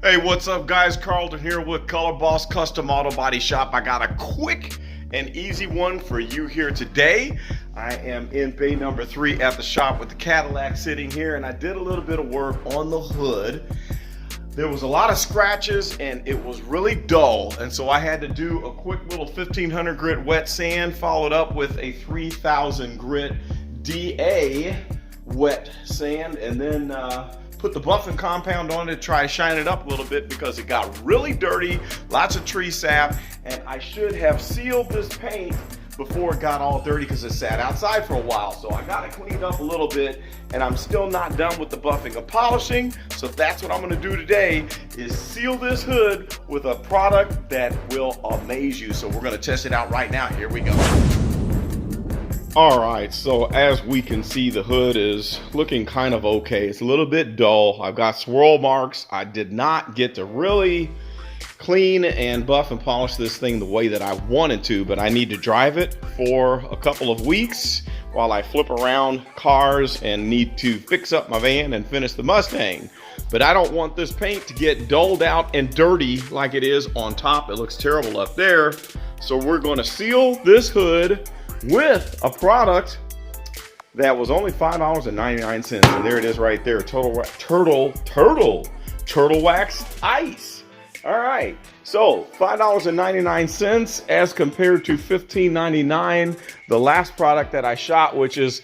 Hey, what's up guys? Carlton here with Color Boss Custom Auto Body Shop. I got a quick and easy one for you here today. I am in bay number 3 at the shop with the Cadillac sitting here, and I did a little bit of work on the hood. There was a lot of scratches and it was really dull, and so I had to do a quick little 1500 grit wet sand followed up with a 3000 grit DA wet sand, and then put the buffing compound on it to try to shine it up a little bit because it got really dirty, lots of tree sap, and I should have sealed this paint before it got all dirty because it sat outside for a while. So I got it cleaned up a little bit, and I'm still not done with the buffing and polishing. So that's what I'm gonna do today, is seal this hood with a product that will amaze you. So we're gonna test it out right now. Here we go. All right, so as we can see, the hood is looking kind of okay. It's a little bit dull. I've got swirl marks. I did not get to really clean and buff and polish this thing the way that I wanted to, but I need to drive it for a couple of weeks while I flip around cars and need to fix up my van and finish the Mustang. But I don't want this paint to get dulled out and dirty like it is on top. It looks terrible up there. So we're gonna seal this hood with a product that was only $5.99, and there it is right there. Turtle Wax Ice. All right, so $5.99 as compared to $15.99, the last product that I shot, which is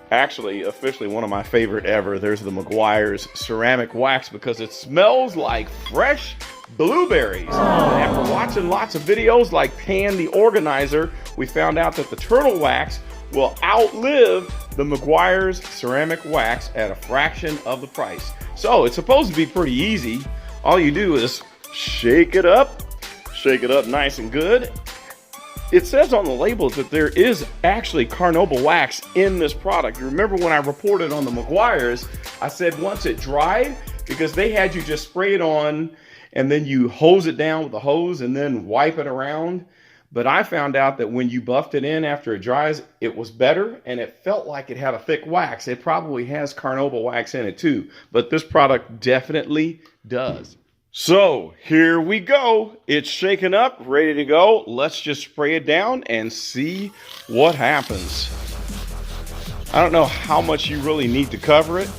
actually officially one of my favorite ever. There's the Meguiar's ceramic wax, because it smells like fresh blueberries. And after watching lots of videos like Pan the Organizer, we found out that the Turtle Wax will outlive the Meguiar's ceramic wax at a fraction of the price. So it's supposed to be pretty easy. All you do is shake it up nice and good. It says on the labels that there is actually carnauba wax in this product. You remember when I reported on the Meguiar's, I said once it dried, because they had you just spray it on and then you hose it down with a hose and then wipe it around. But I found out that when you buffed it in after it dries, it was better, and it felt like it had a thick wax. It probably has carnauba wax in it too, but this product definitely does. So here we go. It's shaken up, ready to go. Let's just spray it down and see what happens. I don't know how much you really need to cover it,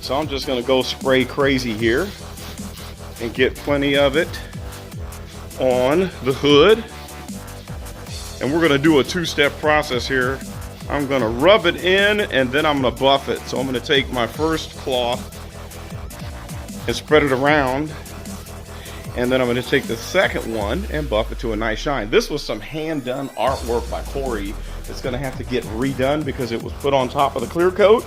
so I'm just gonna go spray crazy here and get plenty of it on the hood. And we're gonna do a two-step process here. I'm gonna rub it in and then I'm gonna buff it. So I'm gonna take my first cloth and spread it around. And then I'm gonna take the second one and buff it to a nice shine. This was some hand-done artwork by Corey. It's gonna have to get redone because it was put on top of the clear coat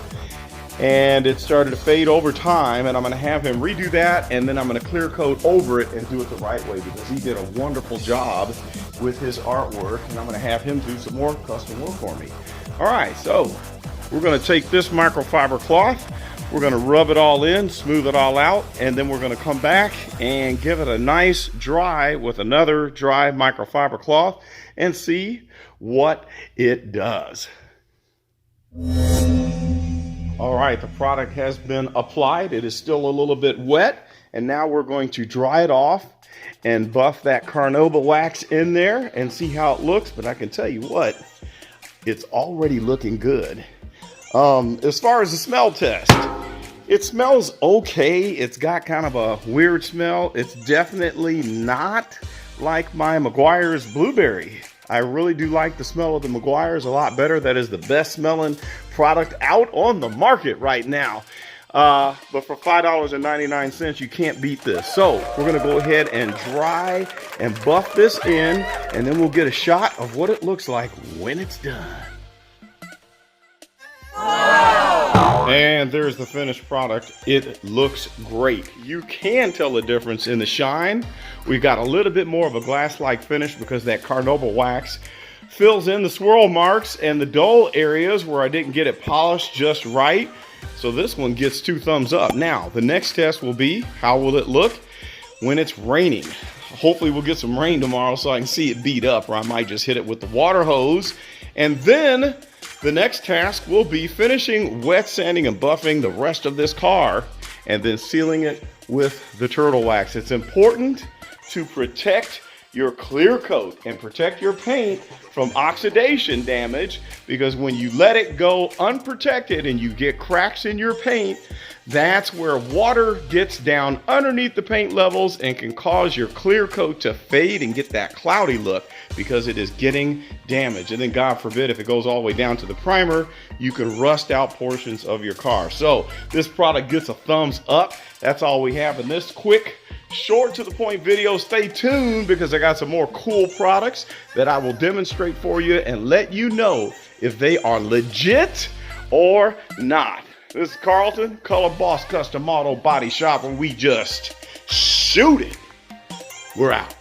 and it started to fade over time, and I'm gonna have him redo that, and then I'm gonna clear coat over it and do it the right way, because he did a wonderful job with his artwork, and I'm gonna have him do some more custom work for me. All right, so we're gonna take this microfiber cloth, we're gonna rub it all in, smooth it all out, and then we're gonna come back and give it a nice dry with another dry microfiber cloth and see what it does. All right, the product has been applied. It is still a little bit wet, and now we're going to dry it off and buff that carnauba wax in there and see how it looks. But I can tell you what, it's already looking good. As far as the smell test, it smells okay. It's got kind of a weird smell. It's definitely not like my Meguiar's blueberry. I really do like the smell of the Meguiar's a lot better. That is the best smelling product out on the market right now. But for $5.99, you can't beat this. So we're gonna go ahead and dry and buff this in, and then we'll get a shot of what it looks like when it's done. And there's the finished product. It looks great. You can tell the difference in the shine. We've got a little bit more of a glass-like finish because that carnauba wax fills in the swirl marks and the dull areas where I didn't get it polished just right. So this one gets 2 thumbs up. Now, the next test will be, how will it look when it's raining? Hopefully we'll get some rain tomorrow so I can see it beat up, or I might just hit it with the water hose. And then the next task will be finishing wet sanding and buffing the rest of this car, and then sealing it with the Turtle Wax. It's important to protect your clear coat and protect your paint from oxidation damage, because when you let it go unprotected and you get cracks in your paint, that's where water gets down underneath the paint levels and can cause your clear coat to fade and get that cloudy look because it is getting damaged. And then God forbid, if it goes all the way down to the primer, you can rust out portions of your car. So this product gets a thumbs up. That's all we have in this quick, short to the point video. Stay tuned because I got some more cool products that I will demonstrate for you and let you know if they are legit or not. This is Carlton, Color Boss Custom Auto Body Shop, and we just shoot it. We're out.